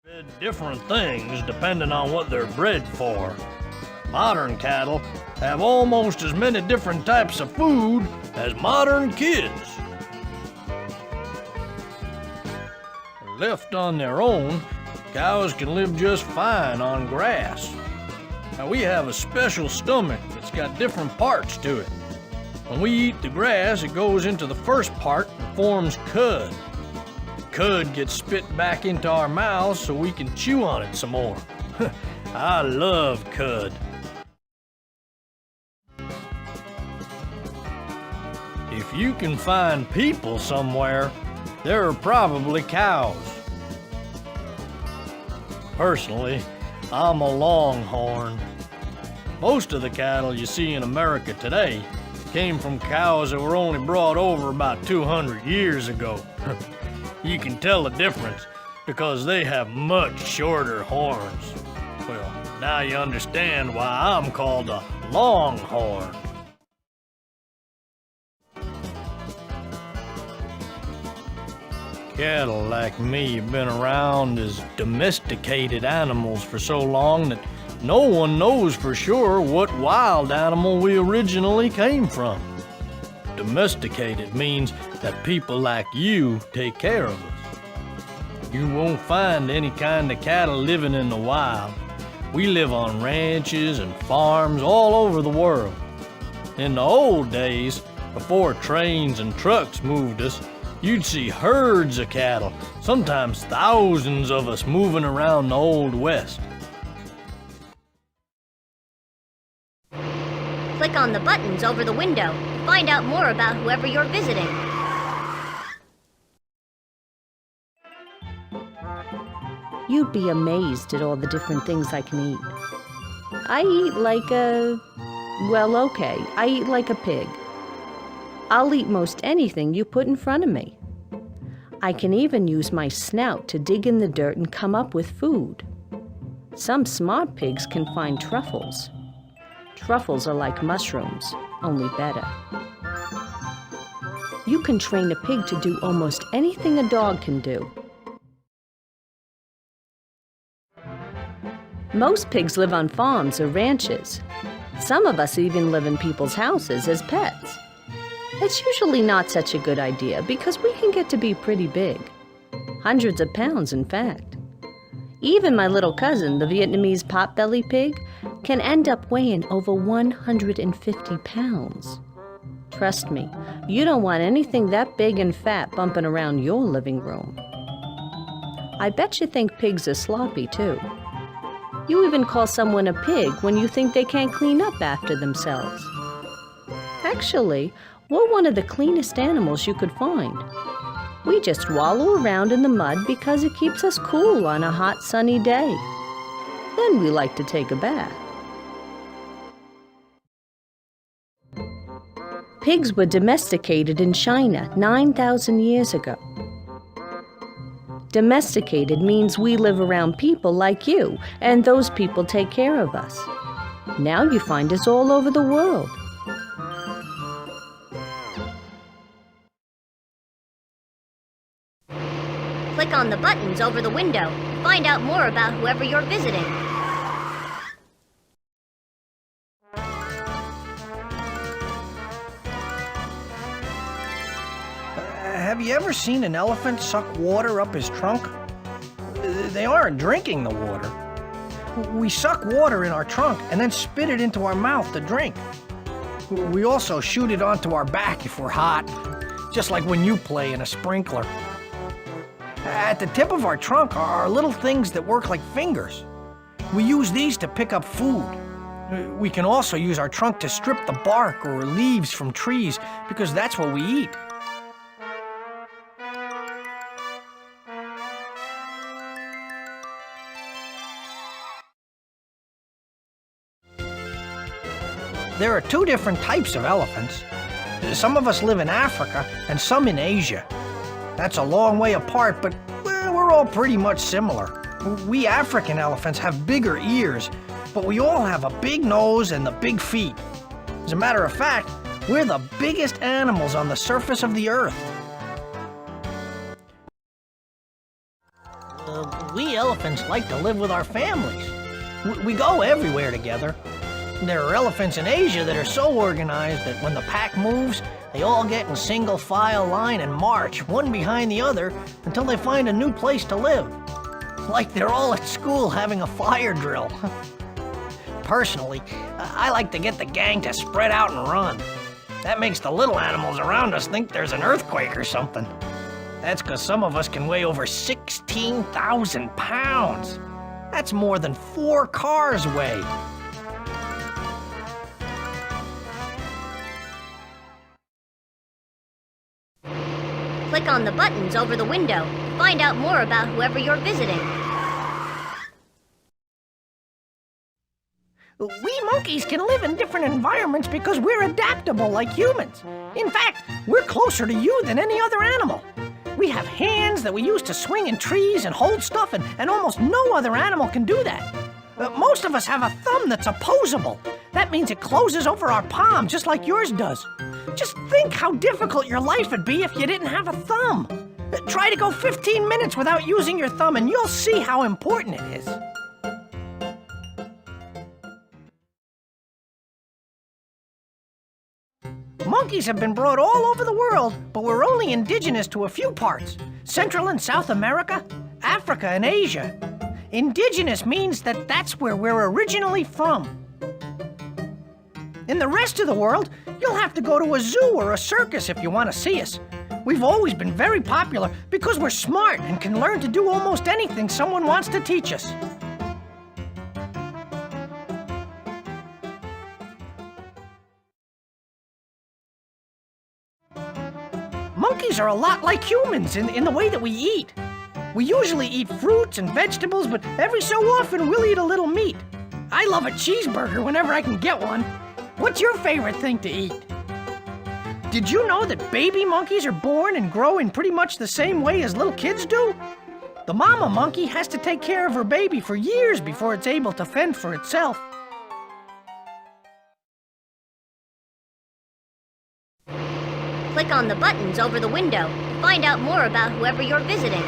Fed different things depending on what they're bred for. Modern cattle have almost as many different types of food as modern kids. Left on their own, cows can live just fine on grass. Now we have a special stomach that's got different parts to it. When we eat the grass, it goes into the first part and forms cud. The cud gets spit back into our mouths so we can chew on it some more. I love cud. If you can find people somewhere, there are probably cows. Personally, I'm a longhorn. Most of the cattle you see in America today came from cows that were only brought over about 200 years ago. You can tell the difference because they have much shorter horns. Well, now you understand why I'm called a longhorn. Cattle like me have been around as domesticated animals for so long that no one knows for sure what wild animal we originally came from. Domesticated means that people like you take care of us. You won't find any kind of cattle living in the wild. We live on ranches and farms all over the world. In the old days, before trains and trucks moved us, you'd see herds of cattle, sometimes thousands of us moving around the Old West. Click on the buttons over the window. Find out more about whoever you're visiting. You'd be amazed at all the different things I can eat. I eat like a... well, okay, I eat like a pig. I'll eat most anything you put in front of me. I can even use my snout to dig in the dirt and come up with food. Some smart pigs can find truffles. Truffles are like mushrooms, only better. You can train a pig to do almost anything a dog can do. Most pigs live on farms or ranches. Some of us even live in people's houses as pets. It's usually not such a good idea because we can get to be pretty big. Hundreds of pounds, in fact. Even my little cousin, the Vietnamese potbelly pig, can end up weighing over 150 pounds. Trust me, you don't want anything that big and fat bumping around your living room. I bet you think pigs are sloppy, too. You even call someone a pig when you think they can't clean up after themselves. Actually, we're one of the cleanest animals you could find. We just wallow around in the mud because it keeps us cool on a hot, sunny day. Then we like to take a bath. Pigs were domesticated in China 9,000 years ago. Domesticated means we live around people like you, and those people take care of us. Now you find us all over the world. Click on the buttons over the window. Find out more about whoever you're visiting. Have you ever seen an elephant suck water up his trunk? They aren't drinking the water. We suck water in our trunk and then spit it into our mouth to drink. We also shoot it onto our back if we're hot, just like when you play in a sprinkler. At the tip of our trunk are little things that work like fingers. We use these to pick up food. We can also use our trunk to strip the bark or leaves from trees because that's what we eat. There are two different types of elephants. Some of us live in Africa and some in Asia. That's a long way apart, but we're all pretty much similar. We African elephants have bigger ears, but we all have a big nose and the big feet. As a matter of fact, we're the biggest animals on the surface of the earth. We elephants like to live with our families. We go everywhere together. There are elephants in Asia that are so organized that when the pack moves, they all get in single file line and march, one behind the other, until they find a new place to live. Like they're all at school having a fire drill. Personally, I like to get the gang to spread out and run. That makes the little animals around us think there's an earthquake or something. That's because some of us can weigh over 16,000 pounds. That's more than 4 cars weigh. Click on the buttons over the window. Find out more about whoever you're visiting. We monkeys can live in different environments because we're adaptable like humans. In fact, we're closer to you than any other animal. We have hands that we use to swing in trees and hold stuff, and almost no other animal can do that. Most of us have a thumb that's opposable. That means it closes over our palm just like yours does. Just think how difficult your life would be if you didn't have a thumb. Try to go 15 minutes without using your thumb and you'll see how important it is. Monkeys have been brought all over the world, but we're only indigenous to a few parts. Central and South America, Africa, and Asia. Indigenous means that that's where we're originally from. In the rest of the world, you'll have to go to a zoo or a circus if you want to see us. We've always been very popular because we're smart and can learn to do almost anything someone wants to teach us. Monkeys are a lot like humans in the way that we eat. We usually eat fruits and vegetables, but every so often we'll eat a little meat. I love a cheeseburger whenever I can get one. What's your favorite thing to eat? Did you know that baby monkeys are born and grow in pretty much the same way as little kids do? The mama monkey has to take care of her baby for years before it's able to fend for itself. Click on the buttons over the window. Find out more about whoever you're visiting.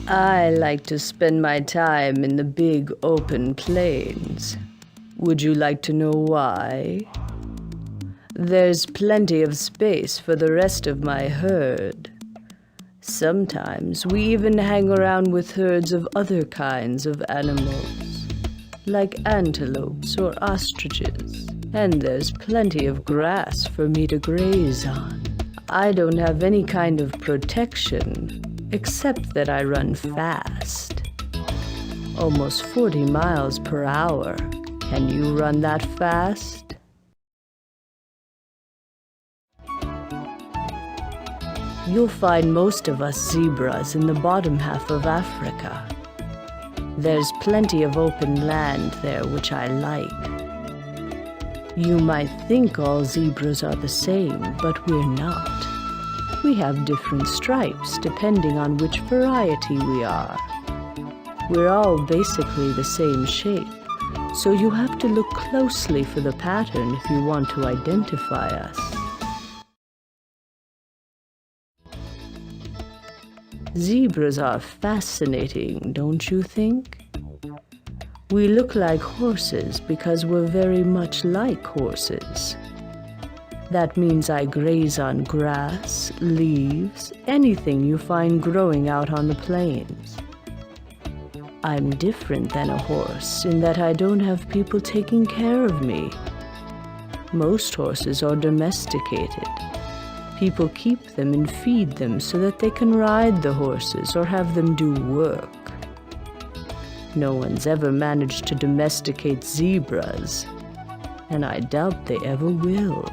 I like to spend my time in the big open plains. Would you like to know why? There's plenty of space for the rest of my herd. Sometimes we even hang around with herds of other kinds of animals, like antelopes or ostriches. And there's plenty of grass for me to graze on. I don't have any kind of protection, except that I run fast. Almost 40 miles per hour. Can you run that fast? You'll find most of us zebras in the bottom half of Africa. There's plenty of open land there, which I like. You might think all zebras are the same, but we're not. We have different stripes depending on which variety we are. We're all basically the same shape, so you have to look closely for the pattern if you want to identify us. Zebras are fascinating, don't you think? We look like horses because we're very much like horses. That means I graze on grass, leaves, anything you find growing out on the plains. I'm different than a horse in that I don't have people taking care of me. Most horses are domesticated. People keep them and feed them so that they can ride the horses or have them do work. No one's ever managed to domesticate zebras, and I doubt they ever will.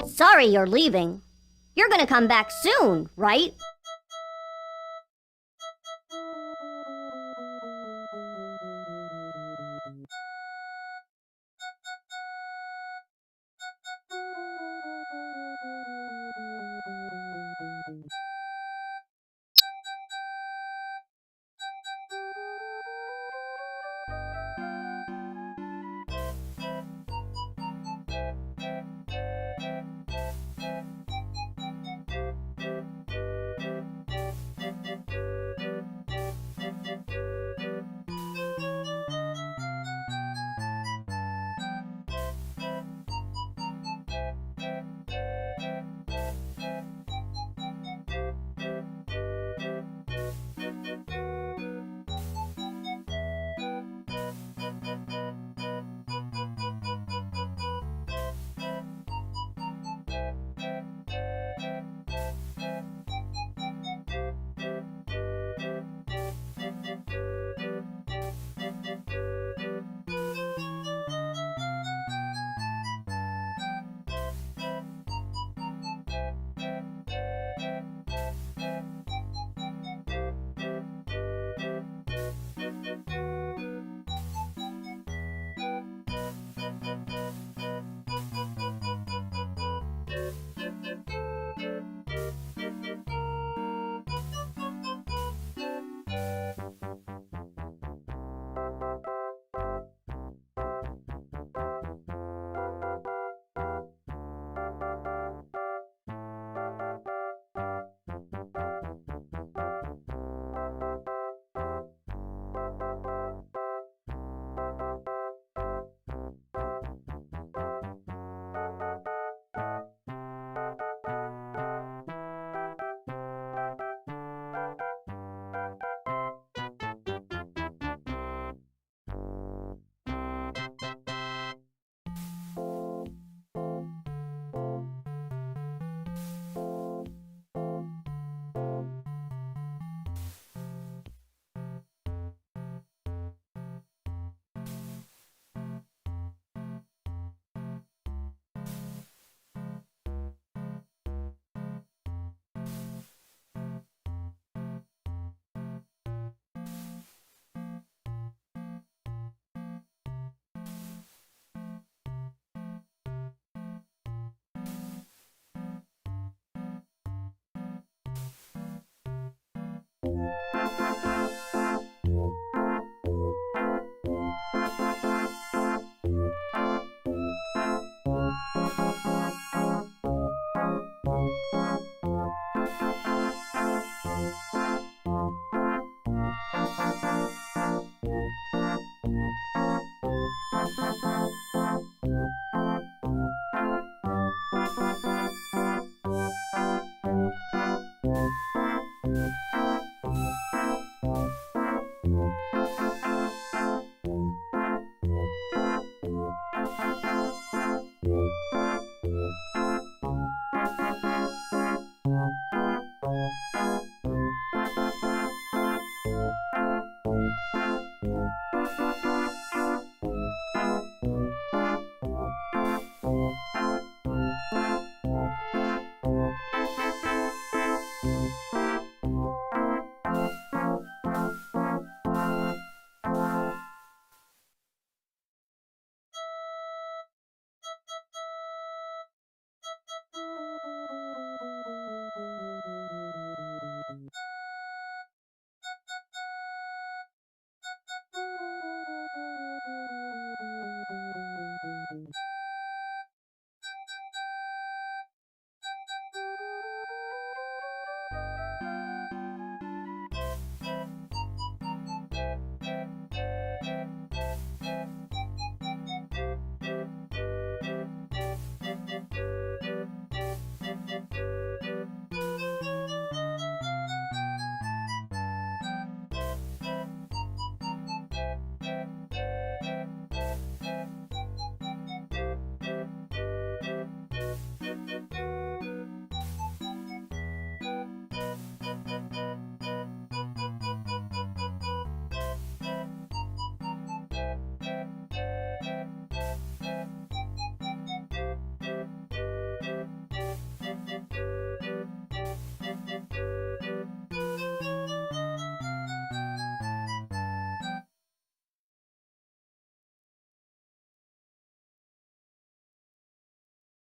Sorry you're leaving. You're gonna come back soon, right?